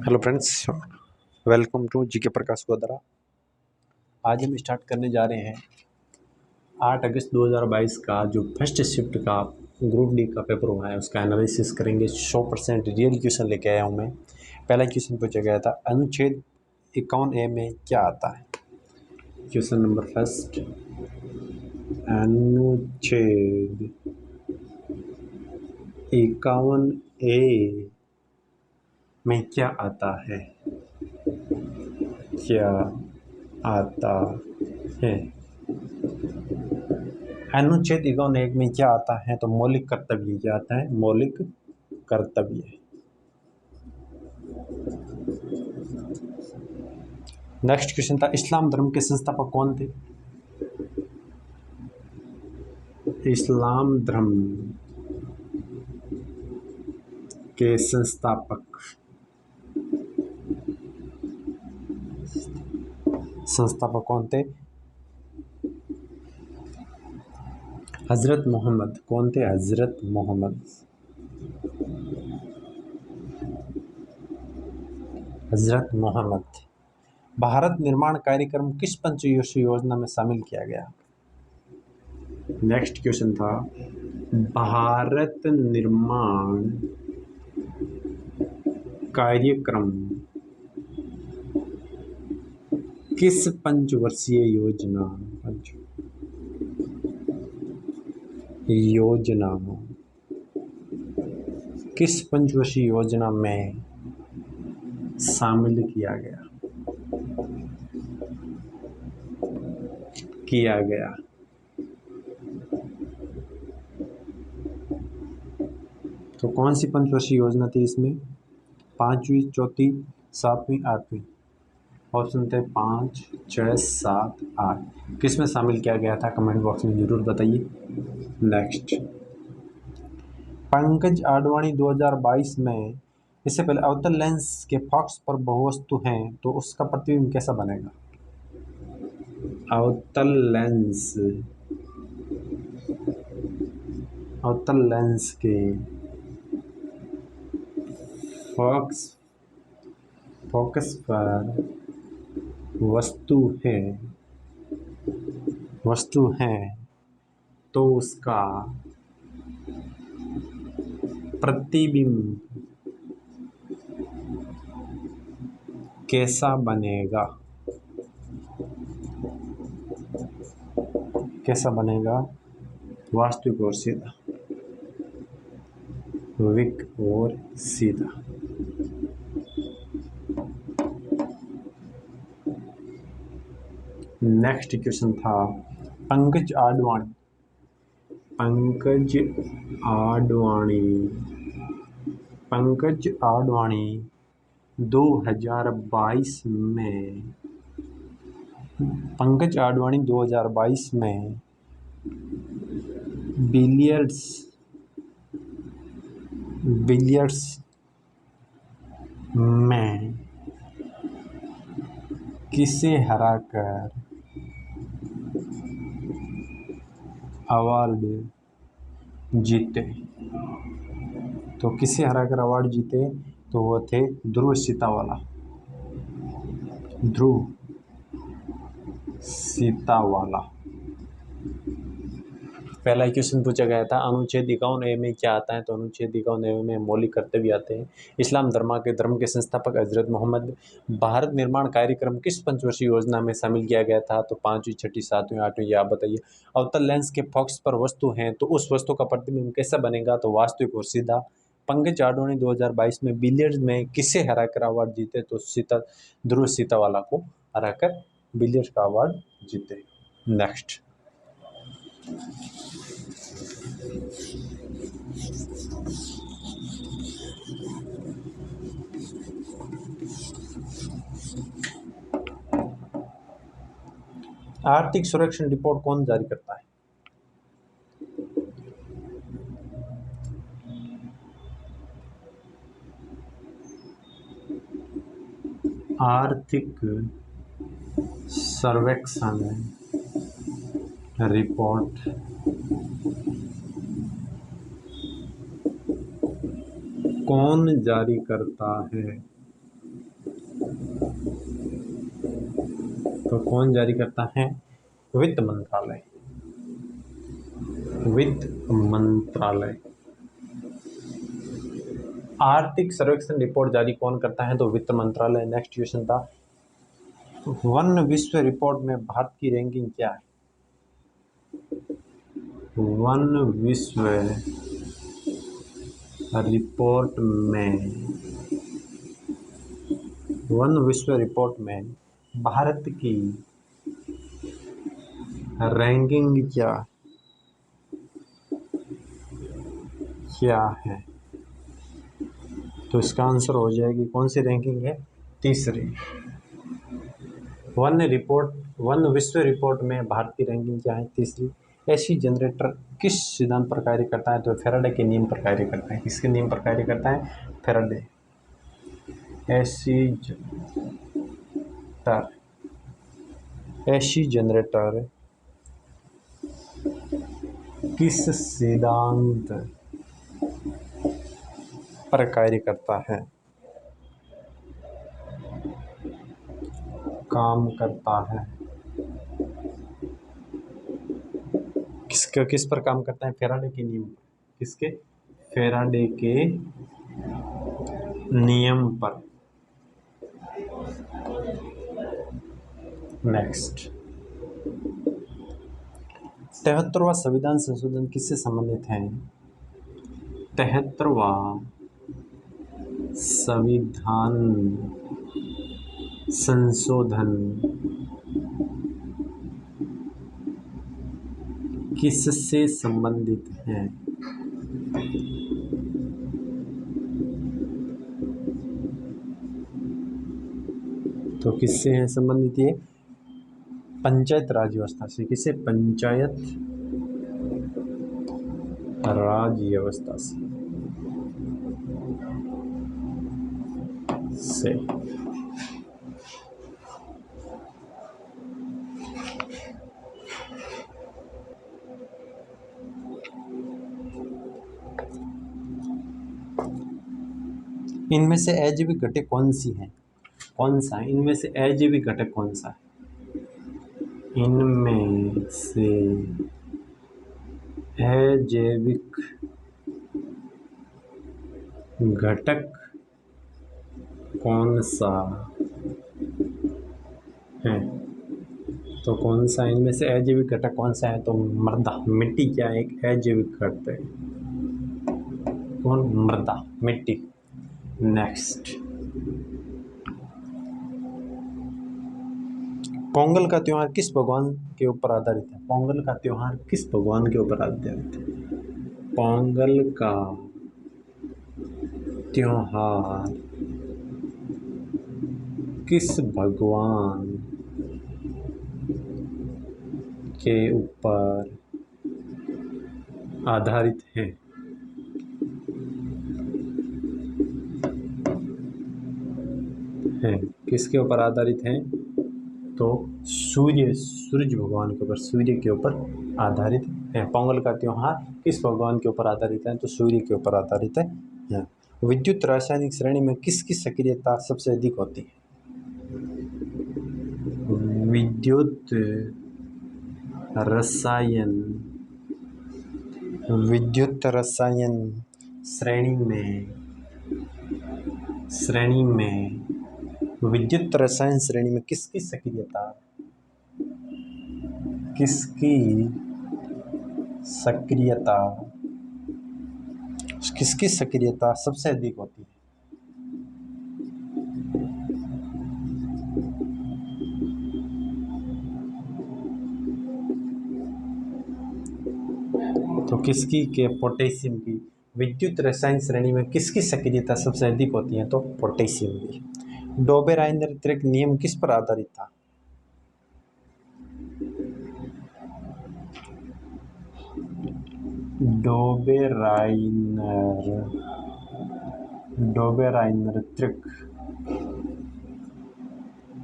Hello friends, welcome to GK Prakash Godhra. आज हम start करने जा रहे हैं 8 अगस्त 2022 का जो फर्स्ट शिफ्ट का ग्रुप डी का पेपर हुआ है उसका एनालिसिस करेंगे। 100% रियल क्वेश्चन लेके आया हूँ मैं। पहला क्वेश्चन पूछा गया था, अनुच्छेद 51A में क्या आता है। क्वेश्चन नंबर फर्स्ट, अनुच्छेद 51A में क्या आता है, क्या आता है। अनुच्छेद 51 में क्या आता है, तो मौलिक कर्तव्य क्या आता है, मौलिक कर्तव्य। नेक्स्ट क्वेश्चन था, इस्लाम धर्म के संस्थापक कौन थे। इस्लाम धर्म के संस्थापक कौन थे। हजरत मोहम्मद। कौन थे, हजरत मोहम्मद। हजरत मोहम्मद। भारत निर्माण कार्यक्रम किस पंचवर्षीय योजना में शामिल किया गया। नेक्स्ट क्वेश्चन था, भारत निर्माण कार्यक्रम किस पंचवर्षीय योजना किस पंचवर्षीय योजना में शामिल किया गया। तो कौन सी पंचवर्षीय योजना थी इसमें, 5वीं, 4वीं, 7वीं, 8वीं। ऑप्शन थे 5, 6, 7, 8। किस में शामिल किया गया था, कमेंट बॉक्स में जरूर बताइए। नेक्स्ट, पंकज आडवाणी 2022 में, इससे पहले अवतल लेंस के फॉक्स पर बहुवस्तु हैं तो उसका प्रतिबिंब कैसा बनेगा। अवतल लेंस के फोकस पर वस्तु है तो उसका प्रतिबिंब कैसा बनेगा। वास्तविक और सीधा, विक और सीधा। नेक्स्ट क्वेश्चन था, पंकज आडवाणी 2022 में बिलियर्ड्स में किसे हराकर अवार्ड जीते। तो किसे हराकर अवार्ड जीते, तो वो थे ध्रुव सीतावाला। पहला क्वेश्चन पूछा गया था, अनुच्छेद 51A में क्या आता है, तो अनुच्छेद 51A में मौलिक कर्तव्य आते हैं। इस्लाम धर्म के संस्थापक हजरत मोहम्मद। भारत निर्माण कार्यक्रम किस पंचवर्षीय योजना में शामिल किया गया था, तो 5वीं, 6वीं, 7वीं, 8वीं, आप बताइए। अवतल लेंस के फॉक्स पर वस्तु है तो उस वस्तु का प्रतिबिंब कैसा बनेगा, तो वास्तविक और सीधा। पंकज आडवाणी 2022 में बिलियर्ड्स में किसे हराकर अवार्ड जीते, तो ध्रुव सीतावाला को हराकर बिलियर्ड्स का अवार्ड जीते। नेक्स्ट, आर्थिक सर्वेक्षण रिपोर्ट कौन जारी करता है। आर्थिक सर्वेक्षण रिपोर्ट कौन जारी करता है, तो कौन जारी करता है? वित्त मंत्रालय। वित्त मंत्रालय। आर्थिक सर्वेक्षण रिपोर्ट जारी कौन करता है? तो वित्त मंत्रालय। नेक्स्ट क्वेश्चन था, वन विश्व रिपोर्ट में भारत की रैंकिंग क्या है? वन विश्व रिपोर्ट में, वन विश्व रिपोर्ट में भारत की रैंकिंग क्या है? तो इसका आंसर हो जाएगी, कौन सी रैंकिंग है? तीसरी। वन विश्व रिपोर्ट में भारत की रैंकिंग क्या है? तीसरी। एसी जनरेटर किस सिद्धांत पर कार्य करता है? तो फैराडे के नियम पर कार्य करता है। किसके नियम पर कार्य करता है? फैराडे। एसी जनरेटर किस सिद्धांत पर कार्य करता है? काम करता है। किस पर काम करता है? फैराडे के नियम पर। किसके? फैराडे के नियम पर। नेक्स्ट, 73वां संविधान संशोधन किससे संबंधित है? 73वां संविधान संशोधन किससे संबंधित है? तो किससे है संबंधित ये? पंचायत राज व्यवस्था से। किसे? पंचायत राज व्यवस्था से। इनमें से अजैविक घटक कौन सी है? कौन सा है इनमें से अजैविक घटक? कौन सा है इनमें से अजैविक घटक? कौन सा है? तो कौन सा इनमें से अजैविक घटक कौन सा है? तो मृदा। मिट्टी क्या है? एक अजैविक घटक है। कौन? मृदा, मिट्टी। नेक्स्ट, पोंगल का त्योहार किस भगवान के ऊपर आधारित है? पोंगल का त्योहार किस भगवान के ऊपर आधारित है? पोंगल का त्योहार किस भगवान के ऊपर आधारित है? किसके ऊपर आधारित है? तो सूर्य भगवान के ऊपर, सूर्य के ऊपर आधारित है। पोंगल का त्योहार किस भगवान के ऊपर आधारित है? तो सूर्य के ऊपर आधारित है। विद्युत रासायनिक श्रेणी में किसकी सक्रियता सबसे अधिक होती है? विद्युत रसायन श्रेणी में विद्युत रसायन श्रेणी में किसकी सक्रियता सबसे अधिक होती है? तो किसकी के? पोटेशियम की। विद्युत रसायन श्रेणी में किसकी सक्रियता सबसे अधिक होती है? तो पोटेशियम की। डोबेराइनर नियम किस पर आधारित था? डोबेराइनर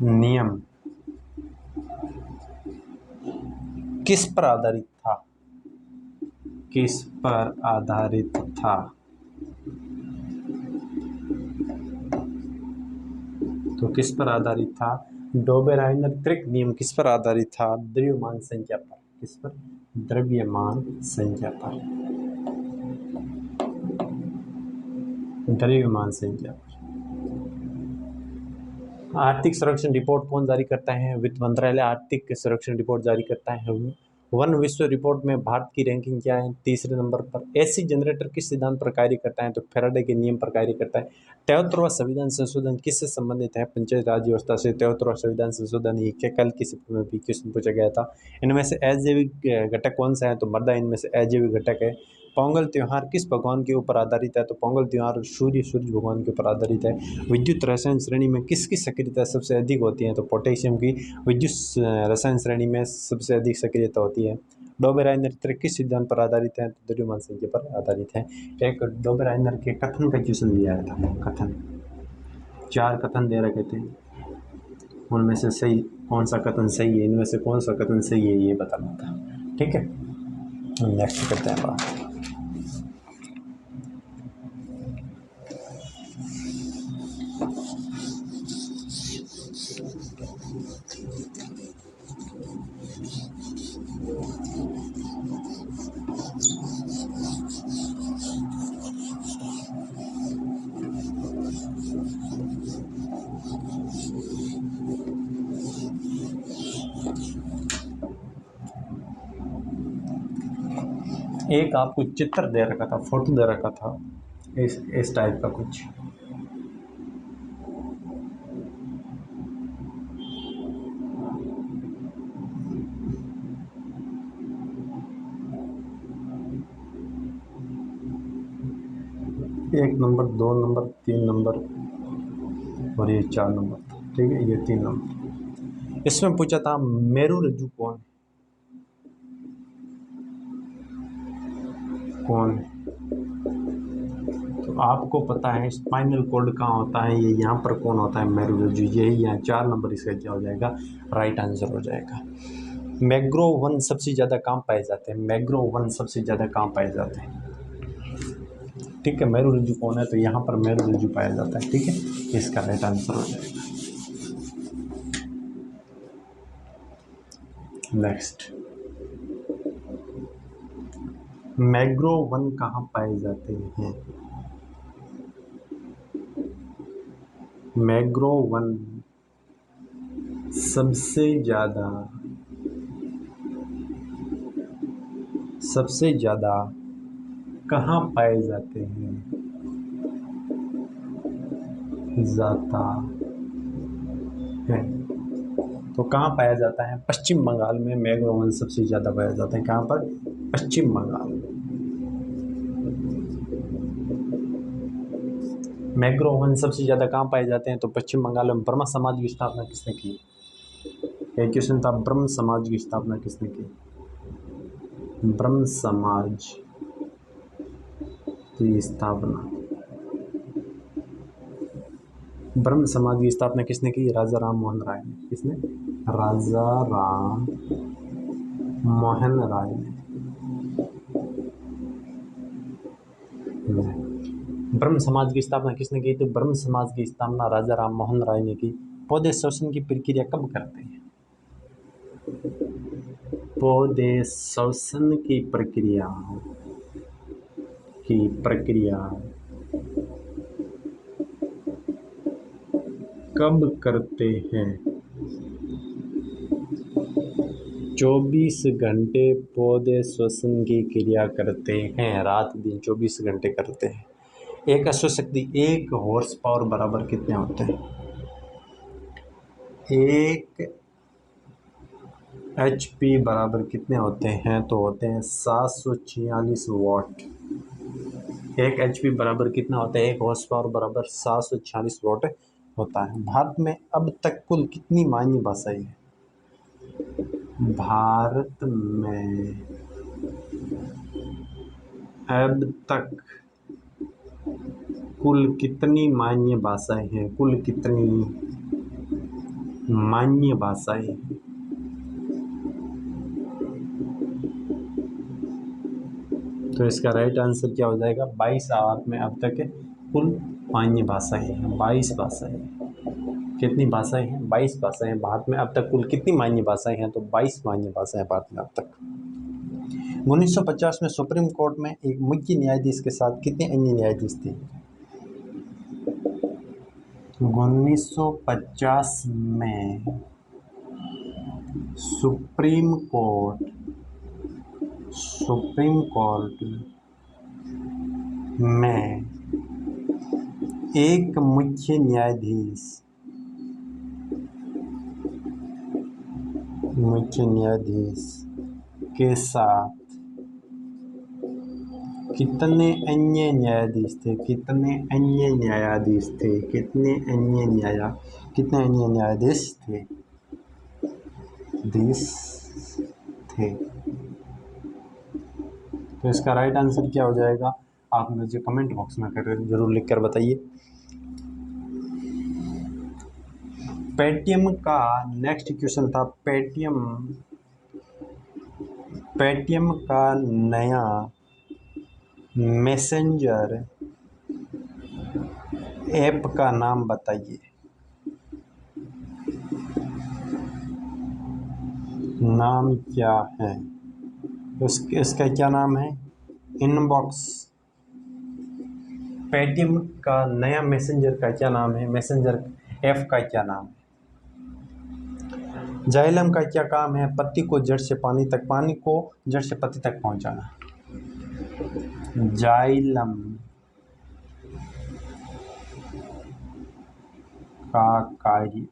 नियम किस पर आधारित था? तो किस पर आधारित था? डोबेराइनर नियम किस पर आधारित था? द्रव्यमान संख्या पर। किस पर? द्रव्यमान संख्या पर। द्रव्यमान संख्या पर। आर्थिक सर्वेक्षण रिपोर्ट कौन जारी करता है? वित्त मंत्रालय आर्थिक सर्वेक्षण रिपोर्ट जारी करता है। वन विश्व रिपोर्ट में भारत की रैंकिंग क्या है? तीसरे नंबर पर। एसी जनरेटर किस सिद्धांत पर कार्य करता है? तो फैराडे के नियम पर कार्य करता है। 73वां संविधान संशोधन किससे संबंधित है? पंचायत राज व्यवस्था से। 73वां संविधान संशोधन ये क्या कल किसी में भी क्वेश्चन पूछा गया था। इनमें से अजैविक घटक कौन सा है? तो मृदा इनमें से अजैविक घटक है। पोंगल त्योहार किस भगवान के ऊपर आधारित है? तो पोंगल त्योहार सूर्य भगवान के ऊपर आधारित है। विद्युत रसायन श्रेणी में किसकी सक्रियता सबसे अधिक होती है? तो पोटेशियम की विद्युत रसायन श्रेणी में सबसे अधिक सक्रियता होती है। डोबेराइनर किस सिद्धांत पर आधारित है? तो द्रव्यमान संख्या पर आधारित है। एक डोबेराइनर के कथन का क्वेश्चन दिया था। कथन 4 कथन दे रखे थे, उनमें से सही कौन सा कथन सही है, इनमें से कौन सा कथन सही है ये बताना था। ठीक है, नेक्स्ट करते हैं बात। एक आपको चित्र दे रखा था, फोटो दे रखा था, इस टाइप का कुछ। एक नंबर, 2 नंबर, 3 नंबर और ये 4 नंबर। ठीक है, ये 3 नंबर। इसमें पूछा था मेरू रज्जु कौन? तो आपको पता है स्पाइनल कॉर्ड कहाँ होता है, ये यहाँ पर कौन होता है? मेरू रज्जु। यही यहाँ 4 नंबर इसका क्या हो जाएगा? राइट आंसर हो जाएगा। मैग्रो वन सबसे ज़्यादा कहाँ पाए जाते हैं? मैग्रो वन सबसे ज़्यादा कहाँ पाए जाते हैं? ठीक है, मेरू रज्जु कौन है? तो यहाँ पर मेरू रज्जु पाया जाता है। ठीक है, इसका राइट आंसर हो जाएगा। नेक्स्ट, मैग्रो वन कहाँ पाए जाते हैं? मैग्रो वन सबसे ज़्यादा कहाँ पाए जाते हैं? जाता है तो कहाँ पाया जाता है? पश्चिम बंगाल में मैग्रो वन सबसे ज़्यादा पाया जाता है। कहाँ पर? पश्चिम बंगाल। मैग्रो वन सबसे ज़्यादा कहाँ पाए जाते हैं? तो पश्चिम बंगाल में। ब्रह्म समाज की स्थापना किसने की? एक क्वेश्चन था, ब्रह्म समाज की स्थापना किसने की? ब्रह्म समाज की स्थापना, ब्रह्म समाज की स्थापना किसने की? राजा राम मोहन राय ने। किसने? राजा राम मोहन राय ने। ब्रह्म समाज की स्थापना किसने की? तो ब्रह्म समाज की स्थापना राजा राम मोहन राय ने की। पौधे श्वसन की प्रक्रिया कब करते हैं? पौधे श्वसन की प्रक्रिया कब करते हैं? 24 घंटे पौधे श्वसन की क्रिया करते हैं। रात दिन 24 घंटे करते हैं। एक अश्वशक्ति, 1 हॉर्स पावर बराबर कितने होते हैं? 1 HP बराबर कितने होते हैं? तो होते हैं 746 वाट। 1 HP बराबर कितना होता है? 1 हॉर्स पावर बराबर 746 वाट होता है। भारत में अब तक कुल कितनी मान्य भाषाएं हैं? भारत में अब तक कुल कितनी मान्य भाषाएं हैं? कुल कितनी मान्य भाषाएं हैं? तो इसका राइट आंसर क्या हो जाएगा? 22 भारत में अब तक कुल मान्य भाषाएं हैं। 22 भाषाएं। कितनी भाषाएं हैं? 22 भाषाएं। भारत में अब तक कुल कितनी मान्य भाषाएं हैं? तो 22 मान्य भाषाएं भारत में अब तक। 1950 में सुप्रीम कोर्ट में एक मुख्य न्यायाधीश के साथ कितने अन्य न्यायाधीश थे? 1950 में सुप्रीम कोर्ट में एक मुख्य न्यायाधीश के साथ कितने अन्य न्यायाधीश थे? कितने अन्य न्यायाधीश थे? तो इसका राइट आंसर क्या हो जाएगा? आप मुझे कमेंट बॉक्स में जरूर लिखकर बताइए। पेटीएम का नेक्स्ट क्वेश्चन था, पेटीएम का नया मैसेंजर ऐप का नाम बताइए। नाम क्या है? इसका क्या नाम है? इनबॉक्स। पेटीएम का नया मैसेंजर का क्या नाम है? मैसेंजर ऐप का क्या नाम है? जाइलम का क्या काम है? पत्ती को जड़ से पानी तक, पानी को जड़ से पत्ती तक पहुंचाना। जाइलम का कार्य,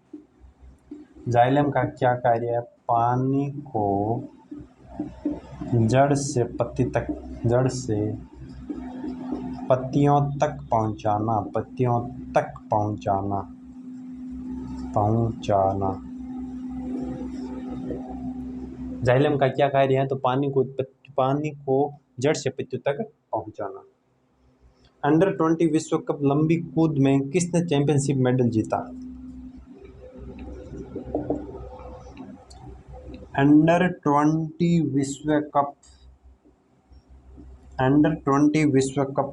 जाइलम का क्या कार्य है? पानी को जड़ से पत्तियों तक पहुंचाना। जाइलम का क्या कार्य है? तो पानी को जड़ से पत्तियों तक पहुंचाना। अंडर 20 विश्व कप लंबी कूद में किसने चैंपियनशिप मेडल जीता? अंडर 20 विश्व कप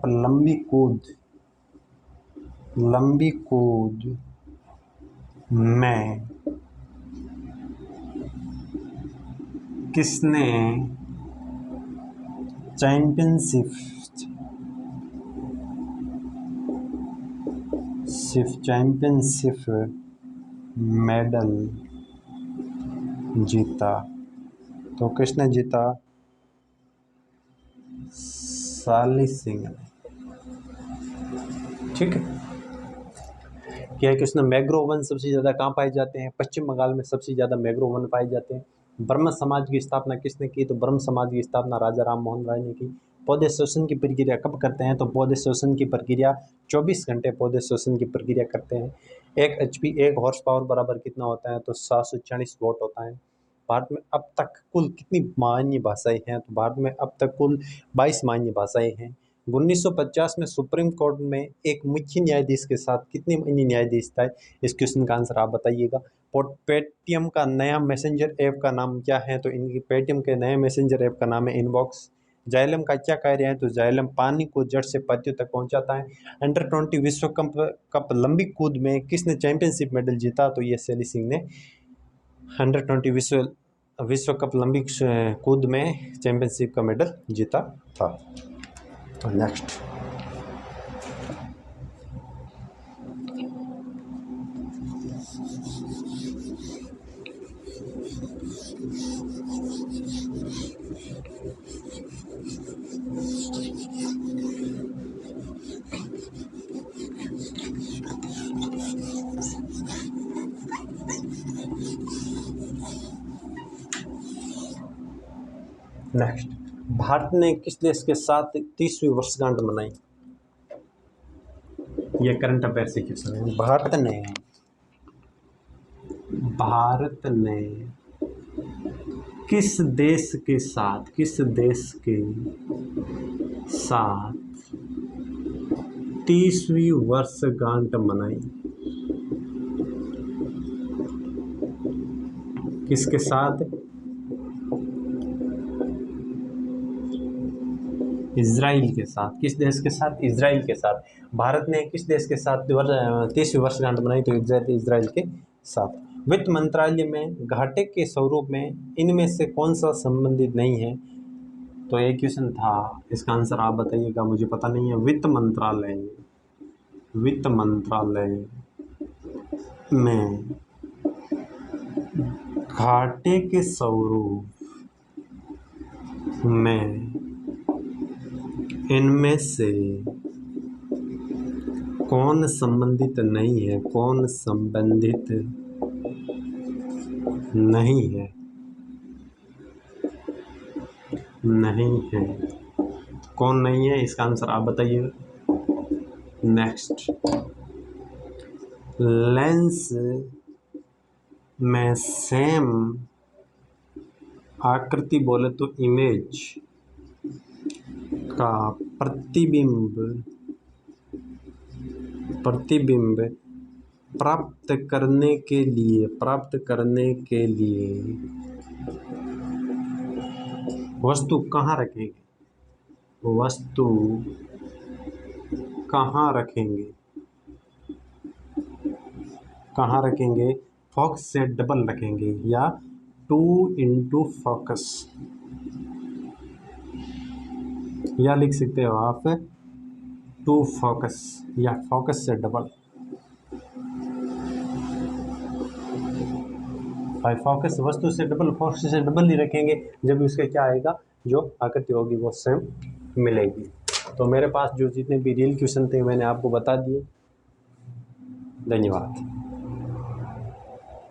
लंबी कूद में किसने चैंपियनशिप मेडल जीता? तो किसने जीता? साली सिंह ने। ठीक है। क्या है कि उसने मैग्रोव वन सबसे ज़्यादा कहाँ पाए जाते हैं? पश्चिम बंगाल में सबसे ज़्यादा मैग्रोव वन पाए जाते हैं। ब्रह्म समाज की स्थापना किसने की? तो ब्रह्म समाज की स्थापना राजा राम मोहन राय ने की। पौधे श्वसन की प्रक्रिया कब करते हैं? तो पौधे श्वसन की प्रक्रिया 24 घंटे पौधे श्वसन की प्रक्रिया करते हैं। 1 HP 1 हॉर्स पावर बराबर कितना होता है? तो 740 वोट होता है। भारत में अब तक कुल कितनी मान्य भाषाएं हैं? तो भारत में अब तक कुल 22 मान्य भाषाएं हैं। 1950 में सुप्रीम कोर्ट में एक मुख्य न्यायाधीश के साथ कितने अन्य न्यायाधीश थे? इस क्वेश्चन का आंसर आप बताइएगा। पेटीएम का नया मैसेंजर ऐप का नाम क्या है? तो इनकी पेटीएम के नए मैसेंजर ऐप का नाम है इनबॉक्स। जाइलम का क्या कार्य है? तो जाइलम पानी को जड़ से पत्तियों तक पहुंचाता है। अंडर 20 विश्व कप लंबी कूद में किसने चैंपियनशिप मेडल जीता? तो ये सैली सिंह ने अंडर 20 विश्व कप लंबी कूद में चैंपियनशिप का मेडल जीता था। तो नेक्स्ट, भारत ने किस देश के साथ 30वीं वर्षगांठ मनाई? ये करंट अफेयर से क्वेश्चन है। भारत ने किस देश के साथ 30वीं वर्षगांठ मनाई? किसके साथ? इजराइल के साथ। किस देश के साथ? इजराइल के साथ। भारत ने किस देश के साथ 30वीं वर्षगांठ मनाई? तो इजराइल के साथ। वित्त मंत्रालय में घाटे के स्वरूप में इनमें से कौन सा संबंधित नहीं है? तो एक क्वेश्चन था, इसका आंसर आप बताइएगा, मुझे पता नहीं है। वित्त मंत्रालय में घाटे के स्वरूप में इनमें से कौन संबंधित नहीं है? कौन संबंधित नहीं है? नहीं है, कौन नहीं है? इसका आंसर आप बताइए। नेक्स्ट, लेंस में सेम आकृति बोले तो इमेज का प्रतिबिंब प्राप्त करने के लिए वस्तु कहाँ रखेंगे? वस्तु कहाँ रखेंगे? फोकस से डबल रखेंगे या 2 फोकस, या लिख सकते हो आप 2 फोकस या फोकस से डबल। भाई फोकस वस्तु से डबल, फोकस से डबल ही रखेंगे, जब उसका क्या आएगा, जो आकृति होगी वो सेम मिलेगी। तो मेरे पास जो जितने भी रियल क्वेश्चन थे मैंने आपको बता दिए। धन्यवाद।